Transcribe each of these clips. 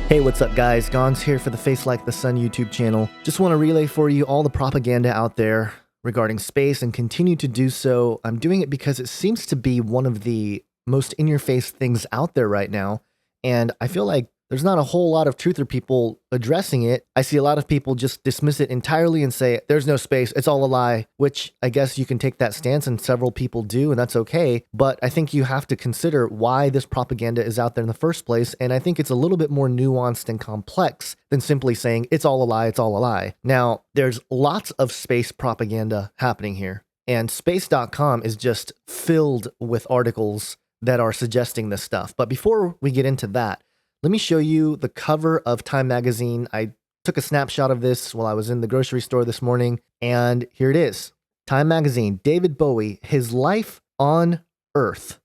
Hey, what's up guys? Gons here for the FaceLikeTheSun YouTube channel. Just want to relay for you all the propaganda out there regarding space and continue to do so. I'm doing it because it seems to be one of the most in-your-face things out there right now. And I feel like there's not a whole lot of truther people addressing it. I see a lot of people just dismiss it entirely and say, there's no space, it's all a lie, which I guess you can take that stance and several people do, and that's okay. But I think you have to consider why this propaganda is out there in the first place. And I think it's a little bit more nuanced and complex than simply saying it's all a lie, it's all a lie. Now, there's lots of space propaganda happening here. And space.com is just filled with articles that are suggesting this stuff. But before we get into that, let me show you the cover of Time magazine. I took a snapshot of this while I was in the grocery store this morning, and here it is. Time magazine, David Bowie, His Life on Earth,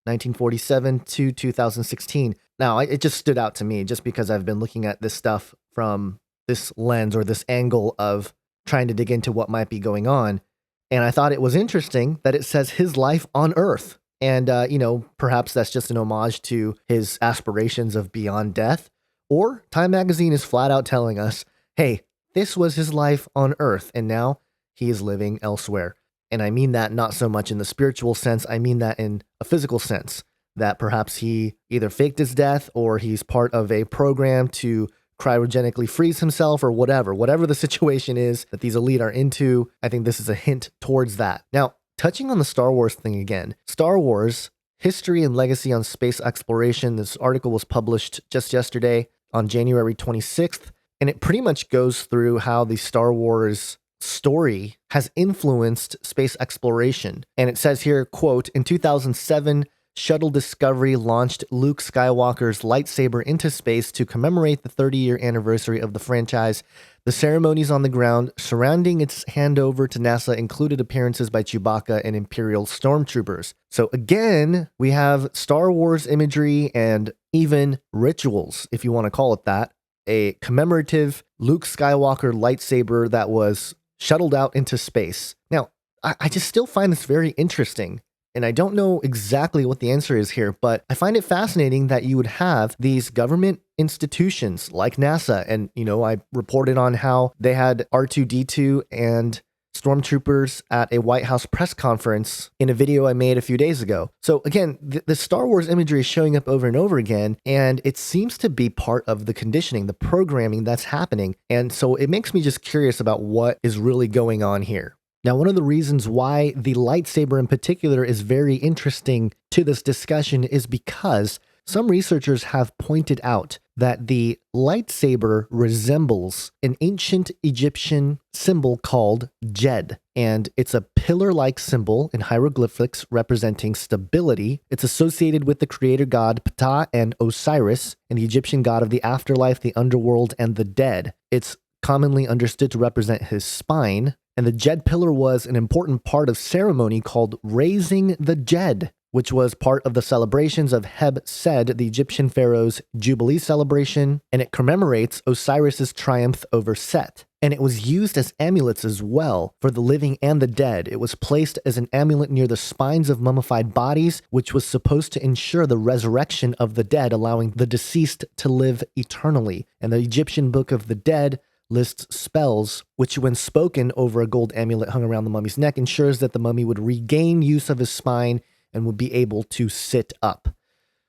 1947 to 2016. Now, it just stood out to me just because I've been looking at this stuff from this lens or this angle of trying to dig into what might be going on. And I thought it was interesting that it says His Life on Earth. And, perhaps that's just an homage to his aspirations of beyond death. Or Time magazine is flat out telling us, hey, this was his life on Earth, and now he is living elsewhere. And I mean that not so much in the spiritual sense, I mean that in a physical sense, that perhaps he either faked his death or he's part of a program to cryogenically freeze himself or whatever the situation is that these elite are into. I think this is a hint towards that. Now, touching on the Star Wars thing again, Star Wars, History and Legacy on Space Exploration. This article was published just yesterday on January 26th, and it pretty much goes through how the Star Wars story has influenced space exploration. And it says here, quote, in 2007, Shuttle Discovery launched Luke Skywalker's lightsaber into space to commemorate the 30-year anniversary of the franchise. The ceremonies on the ground surrounding its handover to NASA included appearances by Chewbacca and Imperial stormtroopers. So again, we have Star Wars imagery and even rituals, if you want to call it that. A commemorative Luke Skywalker lightsaber that was shuttled out into space. Now, I just still find this very interesting. And I don't know exactly what the answer is here, but I find it fascinating that you would have these government institutions like NASA. And, I reported on how they had R2-D2 and stormtroopers at a White House press conference in a video I made a few days ago. So again, the Star Wars imagery is showing up over and over again, and it seems to be part of the conditioning, the programming that's happening. And so it makes me just curious about what is really going on here. Now, one of the reasons why the lightsaber in particular is very interesting to this discussion is because some researchers have pointed out that the lightsaber resembles an ancient Egyptian symbol called Djed, and it's a pillar-like symbol in hieroglyphics representing stability. It's associated with the creator god Ptah and Osiris, and the Egyptian god of the afterlife, the underworld, and the dead. It's commonly understood to represent his spine. And the Djed pillar was an important part of ceremony called raising the Djed, which was part of the celebrations of Heb-Sed, the Egyptian pharaoh's Jubilee celebration, and it commemorates Osiris's triumph over Set. And it was used as amulets as well for the living and the dead. It was placed as an amulet near the spines of mummified bodies, which was supposed to ensure the resurrection of the dead, allowing the deceased to live eternally. And the Egyptian Book of the Dead lists spells, which when spoken over a gold amulet hung around the mummy's neck, ensures that the mummy would regain use of his spine and would be able to sit up.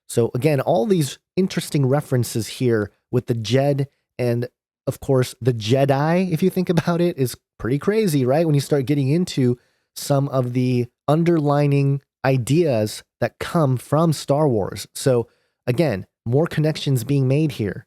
So again, all these interesting references here with the Djed, and of course the Jedi, if you think about it, is pretty crazy, right? When you start getting into some of the underlining ideas that come from Star Wars. So again, more connections being made here.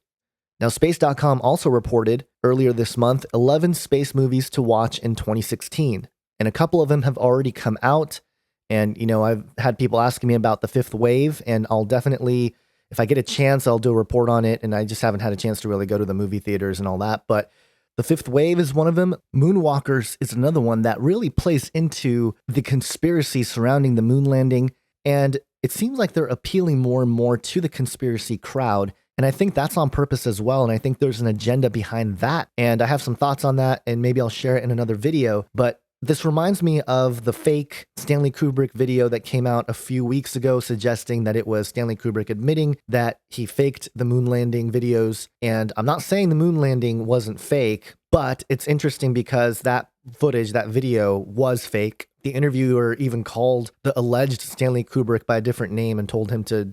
Now, Space.com also reported earlier this month 11 space movies to watch in 2016, and a couple of them have already come out. And, I've had people asking me about The Fifth Wave, and I'll definitely, if I get a chance, I'll do a report on it, and I just haven't had a chance to really go to the movie theaters and all that. But The Fifth Wave is one of them. Moonwalkers is another one that really plays into the conspiracy surrounding the moon landing, and it seems like they're appealing more and more to the conspiracy crowd. And I think that's on purpose as well. And I think there's an agenda behind that. And I have some thoughts on that, and maybe I'll share it in another video. But This reminds me of the fake Stanley Kubrick video that came out a few weeks ago suggesting that it was Stanley Kubrick admitting that he faked the moon landing videos. And I'm not saying the moon landing wasn't fake, but it's interesting because that footage, that video was fake. The interviewer even called the alleged Stanley Kubrick by a different name and told him to,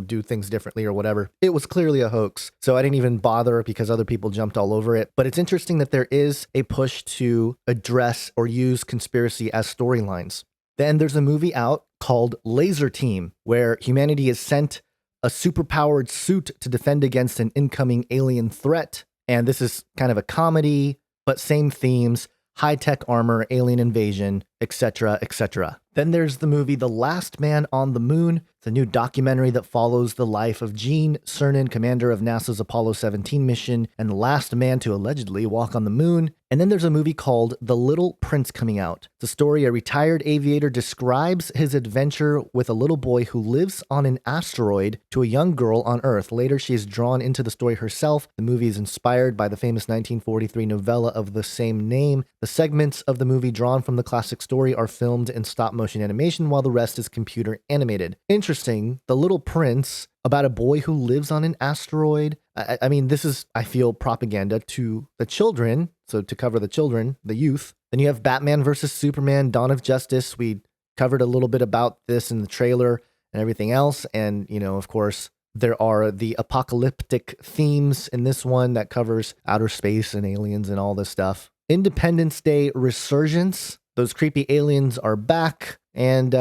do things differently or whatever. It was clearly a hoax. So I didn't even bother because other people jumped all over it. But it's interesting that there is a push to address or use conspiracy as storylines. Then there's a movie out called Laser Team, where humanity is sent a superpowered suit to defend against an incoming alien threat. And this is kind of a comedy, but same themes. High-tech armor, alien invasion, etc., etc. Then there's the movie The Last Man on the Moon. It's a new documentary that follows the life of Gene Cernan, commander of NASA's Apollo 17 mission, and the last man to allegedly walk on the moon. And then there's a movie called The Little Prince coming out. It's a story a retired aviator describes his adventure with a little boy who lives on an asteroid to a young girl on Earth. Later, she is drawn into the story herself. The movie is inspired by the famous 1943 novella of the same name. The segments of the movie drawn from the classic story are filmed in stop-motion animation, while the rest is computer animated. Interesting, The Little Prince, about a boy who lives on an asteroid. I mean, this is, I feel, propaganda to the children, so to cover the children, the youth. Then you have Batman versus Superman, Dawn of Justice. We covered a little bit about this in the trailer and everything else. And, of course, there are the apocalyptic themes in this one that covers outer space and aliens and all this stuff. Independence Day Resurgence. Those creepy aliens are back. And,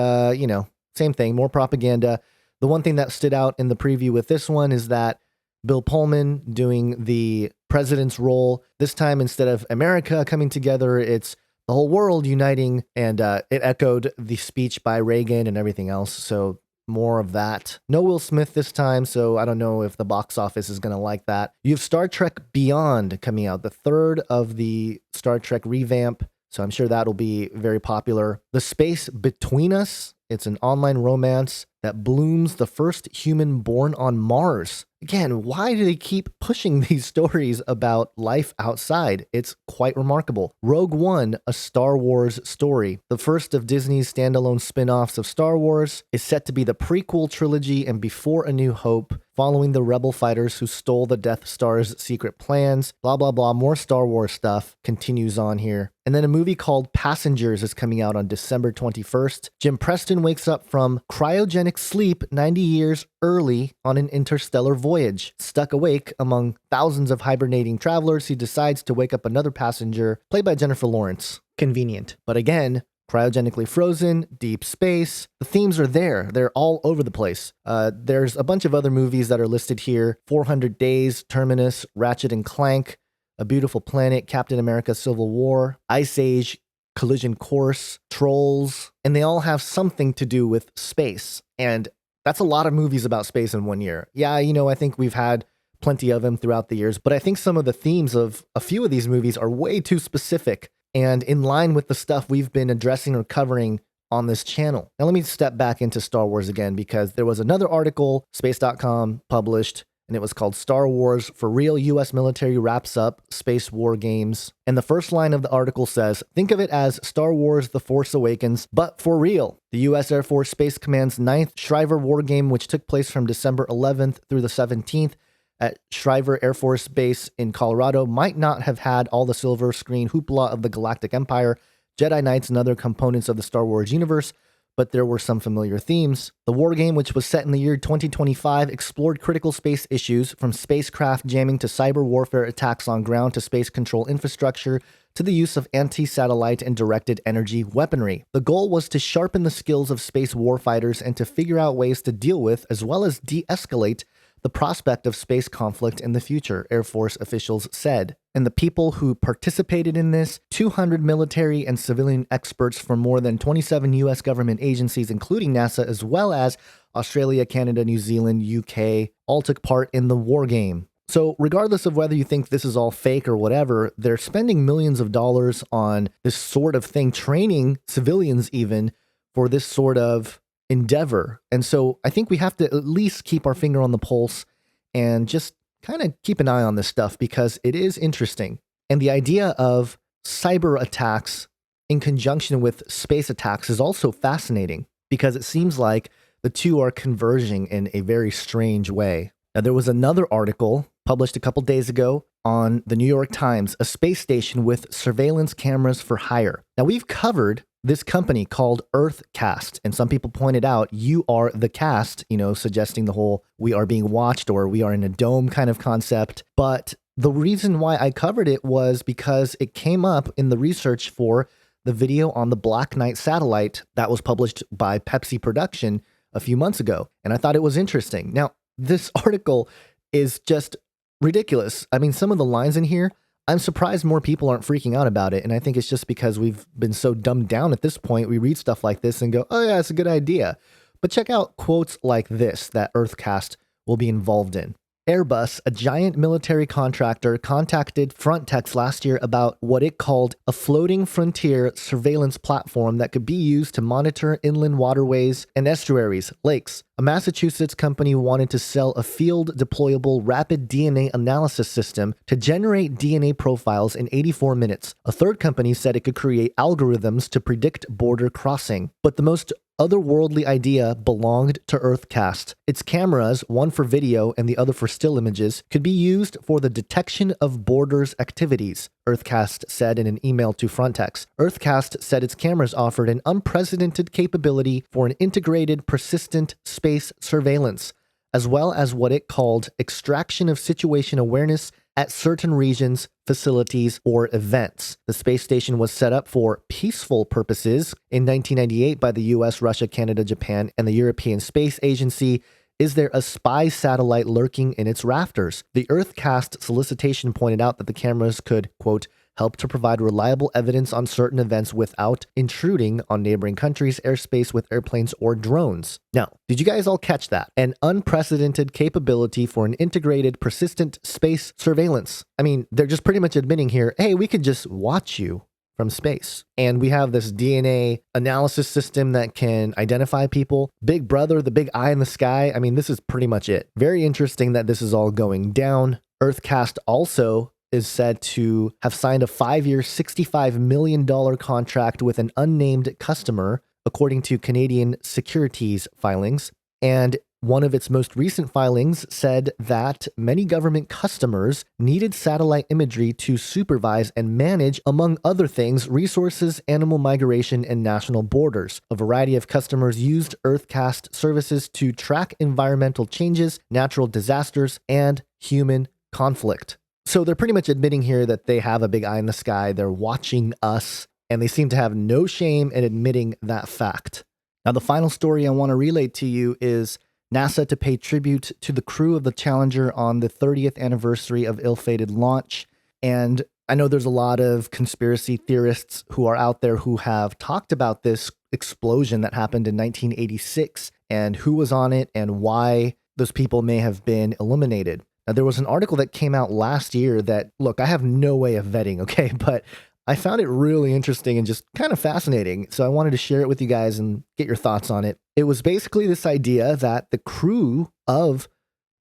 same thing, more propaganda. The one thing that stood out in the preview with this one is that Bill Pullman doing the president's role. This time, instead of America coming together, it's the whole world uniting. And it echoed the speech by Reagan and everything else. So more of that. No Will Smith this time, so I don't know if the box office is going to like that. You have Star Trek Beyond coming out, the third of the Star Trek revamp. So I'm sure that'll be very popular. The Space Between Us. It's an online romance that blooms the first human born on Mars. Again, why do they keep pushing these stories about life outside? It's quite remarkable. Rogue One, a Star Wars story. The first of Disney's standalone spin-offs of Star Wars is set to be the prequel trilogy and before A New Hope, following the rebel fighters who stole the Death Star's secret plans. Blah, blah, blah. More Star Wars stuff continues on here. And then a movie called Passengers is coming out on December 21st. Jim Preston wakes up from cryogenic sleep 90 years early on an interstellar voyage. Stuck awake among thousands of hibernating travelers, he decides to wake up another passenger, played by Jennifer Lawrence. Convenient. But again, cryogenically frozen, deep space. The themes are there. They're all over the place. There's a bunch of other movies that are listed here. 400 Days, Terminus, Ratchet and Clank, A Beautiful Planet, Captain America Civil War, Ice Age, Collision Course, Trolls, and they all have something to do with space. And that's a lot of movies about space in one year. Yeah, I think we've had plenty of them throughout the years, but I think some of the themes of a few of these movies are way too specific and in line with the stuff we've been addressing or covering on this channel. Now let me step back into Star Wars again, because there was another article Space.com published, and it was called Star Wars for Real, U.S. Military Wraps Up Space War Games. And the first line of the article says, think of it as Star Wars The Force Awakens, but for real. The U.S. Air Force Space Command's 9th Shriver War Game, which took place from December 11th through the 17th, at Shriver Air Force Base in Colorado, might not have had all the silver screen hoopla of the Galactic Empire, Jedi Knights, and other components of the Star Wars universe, but there were some familiar themes. The war game, which was set in the year 2025, explored critical space issues, from spacecraft jamming to cyber warfare attacks on ground to space control infrastructure to the use of anti-satellite and directed energy weaponry. The goal was to sharpen the skills of space warfighters and to figure out ways to deal with, as well as de-escalate, the prospect of space conflict in the future, Air Force officials said. And the people who participated in this, 200 military and civilian experts from more than 27 U.S. government agencies, including NASA, as well as Australia, Canada, New Zealand, UK, all took part in the war game. So regardless of whether you think this is all fake or whatever, they're spending millions of dollars on this sort of thing, training civilians even for this sort of endeavor. And so I think we have to at least keep our finger on the pulse and just kind of keep an eye on this stuff, because it is interesting. And the idea of cyber attacks in conjunction with space attacks is also fascinating because it seems like the two are converging in a very strange way. Now, there was another article published a couple days ago on the New York Times, a space station with surveillance cameras for hire. Now, we've covered this company called EarthCast, and some people pointed out, you are the cast, suggesting the whole we are being watched or we are in a dome kind of concept. But the reason why I covered it was because it came up in the research for the video on the Black Knight satellite that was published by Pepsi Production a few months ago, and I thought it was interesting. Now, this article is just ridiculous. I mean, some of the lines in here, I'm surprised more people aren't freaking out about it, and I think it's just because we've been so dumbed down at this point. We read stuff like this and go, oh yeah, it's a good idea. But check out quotes like this that EarthCast will be involved in. Airbus, a giant military contractor, contacted Frontex last year about what it called a floating frontier surveillance platform that could be used to monitor inland waterways and estuaries, lakes. A Massachusetts company wanted to sell a field deployable rapid DNA analysis system to generate DNA profiles in 84 minutes. A third company said it could create algorithms to predict border crossing. But the most otherworldly idea belonged to EarthCast. Its cameras, one for video and the other for still images, could be used for the detection of borders activities, EarthCast said in an email to Frontex. EarthCast said its cameras offered an unprecedented capability for an integrated, persistent space surveillance, as well as what it called extraction of situation awareness at certain regions, facilities, or events. The space station was set up for peaceful purposes in 1998 by the US, Russia, Canada, Japan, and the European Space Agency. Is there a spy satellite lurking in its rafters? The EarthCast solicitation pointed out that the cameras could, quote, help to provide reliable evidence on certain events without intruding on neighboring countries' airspace with airplanes or drones. Now, did you guys all catch that? An unprecedented capability for an integrated, persistent space surveillance. I mean, they're just pretty much admitting here, hey, we could just watch you from space. And we have this DNA analysis system that can identify people. Big Brother, the big eye in the sky. I mean, this is pretty much it. Very interesting that this is all going down. EarthCast also is said to have signed a 5-year, $65 million contract with an unnamed customer, according to Canadian securities filings. And one of its most recent filings said that many government customers needed satellite imagery to supervise and manage, among other things, resources, animal migration, and national borders. A variety of customers used EarthCast services to track environmental changes, natural disasters, and human conflict. So they're pretty much admitting here that they have a big eye in the sky. They're watching us, and they seem to have no shame in admitting that fact. Now, the final story I want to relate to you is NASA to pay tribute to the crew of the Challenger on the 30th anniversary of ill-fated launch. And I know there's a lot of conspiracy theorists who are out there who have talked about this explosion that happened in 1986 and who was on it and why those people may have been eliminated. Now, there was an article that came out last year that, look, I have no way of vetting, okay, but I found it really interesting and just kind of fascinating. So I wanted to share it with you guys and get your thoughts on it. It was basically this idea that the crew of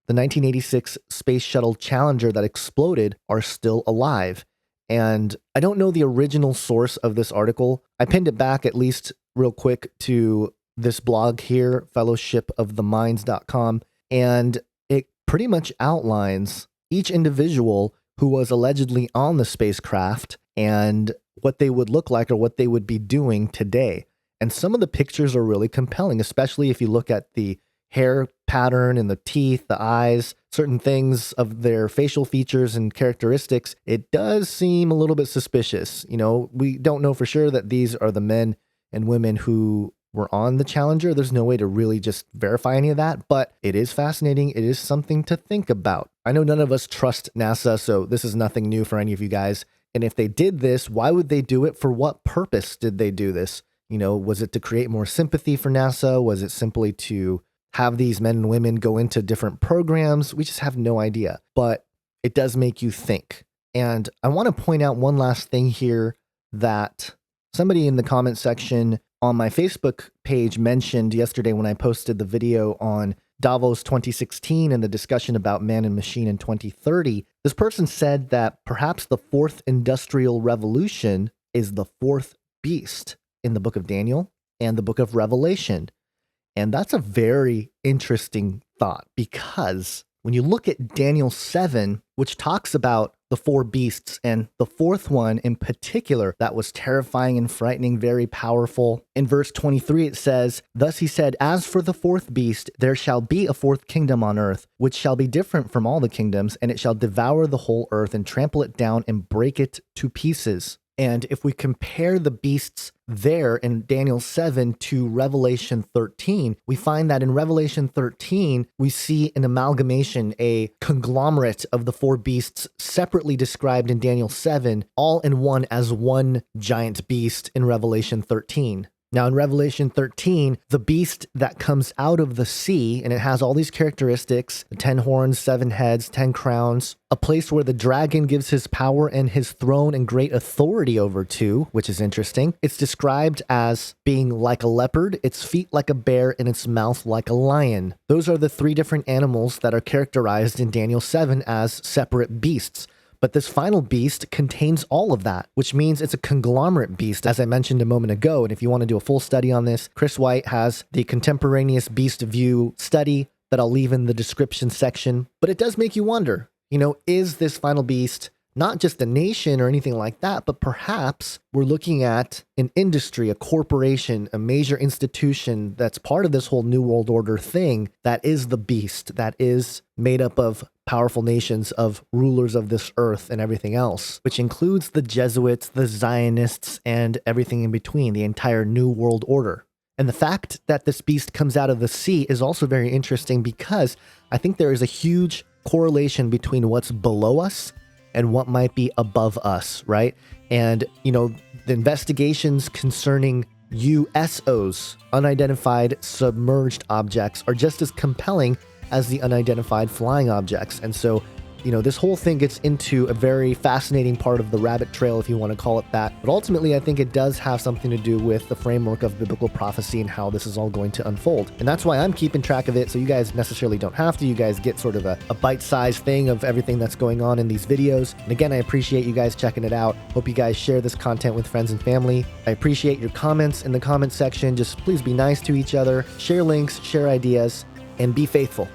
the 1986 Space Shuttle Challenger that exploded are still alive. And I don't know the original source of this article. I pinned it back at least real quick to this blog here, fellowshipoftheminds.com. And it pretty much outlines each individual who was allegedly on the spacecraft and what they would look like or what they would be doing today. And some of the pictures are really compelling, especially if you look at the hair pattern and the teeth, the eyes, certain things of their facial features and characteristics. It does seem a little bit suspicious. You know, we don't know for sure that these are the men and women who were on the Challenger. There's no way to really just verify any of that, but it is fascinating. It is something to think about. I know none of us trust NASA, so this is nothing new for any of you guys. And if they did this, why would they do it? For what purpose did they do this? You know, was it to create more sympathy for NASA? Was it simply to have these men and women go into different programs? We just have no idea, but it does make you think. And I want to point out one last thing here that somebody in the comment section on my Facebook page mentioned yesterday when I posted the video on Davos 2016 and the discussion about man and machine in 2030. This person said that perhaps the fourth industrial revolution is the fourth beast in the book of Daniel and the book of Revelation. And that's a very interesting thought, because when you look at Daniel 7, which talks about the 4 beasts, and the 4th one in particular that was terrifying and frightening, very powerful. In verse 23, it says, "Thus he said, as for the 4th beast, there shall be a 4th kingdom on earth, which shall be different from all the kingdoms, and it shall devour the whole earth and trample it down and break it to pieces." And if we compare the beasts there in Daniel 7 to Revelation 13, we find that in Revelation 13, we see an amalgamation, a conglomerate of the 4 beasts separately described in Daniel 7, all in one as one giant beast in Revelation 13. Now, in Revelation 13, the beast that comes out of the sea, and it has all these characteristics, 10 horns, 7 heads, 10 crowns, a place where the dragon gives his power and his throne and great authority over to, which is interesting. It's described as being like a leopard, its feet like a bear, and its mouth like a lion. Those are the 3 different animals that are characterized in Daniel 7 as separate beasts. But this final beast contains all of that, which means it's a conglomerate beast, as I mentioned a moment ago. And if you want to do a full study on this, Chris White has the contemporaneous beast view study that I'll leave in the description section. But it does make you wonder, is this final beast not just a nation or anything like that, but perhaps we're looking at an industry, a corporation, a major institution that's part of this whole New World Order thing that is the beast, that is made up of powerful nations, of rulers of this earth and everything else, which includes the Jesuits, the Zionists, and everything in between, the entire New World Order. And the fact that this beast comes out of the sea is also very interesting, because I think there is a huge correlation between what's below us and what might be above us, right? And, the investigations concerning USOs, unidentified submerged objects, are just as compelling as the unidentified flying objects. And so, this whole thing gets into a very fascinating part of the rabbit trail, if you want to call it that. But ultimately, I think it does have something to do with the framework of biblical prophecy and how this is all going to unfold. And that's why I'm keeping track of it, so you guys necessarily don't have to. You guys get sort of a bite-sized thing of everything that's going on in these videos. And again, I appreciate you guys checking it out. Hope you guys share this content with friends and family. I appreciate your comments in the comment section. Just please be nice to each other, share links, share ideas, and be faithful.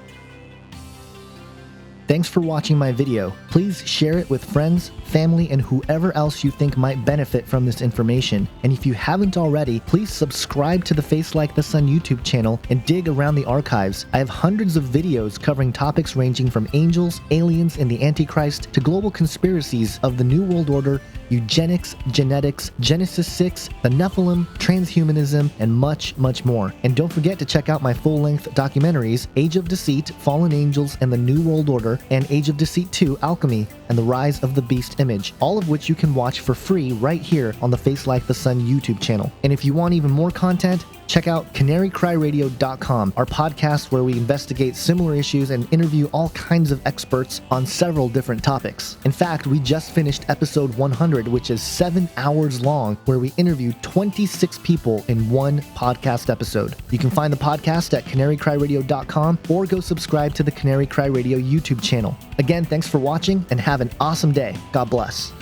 Thanks for watching my video. Please share it with friends, family, and whoever else you think might benefit from this information. And if you haven't already, please subscribe to the FaceLikeTheSun YouTube channel and dig around the archives. I have hundreds of videos covering topics ranging from angels, aliens, and the Antichrist to global conspiracies of the New World Order, eugenics, genetics, Genesis 6, the Nephilim, transhumanism, and much, much more. And don't forget to check out my full-length documentaries, Age of Deceit, Fallen Angels, and the New World Order, and Age of Deceit 2, Alchemy, and the Rise of the Beast Image, all of which you can watch for free right here on the FaceLikeTheSun YouTube channel. And if you want even more content, check out canarycryradio.com, our podcast where we investigate similar issues and interview all kinds of experts on several different topics. In fact, we just finished episode 100, which is 7 hours long, where we interviewed 26 people in one podcast episode. You can find the podcast at canarycryradio.com or go subscribe to the Canary Cry Radio YouTube channel. Again, thanks for watching and have an awesome day. God bless.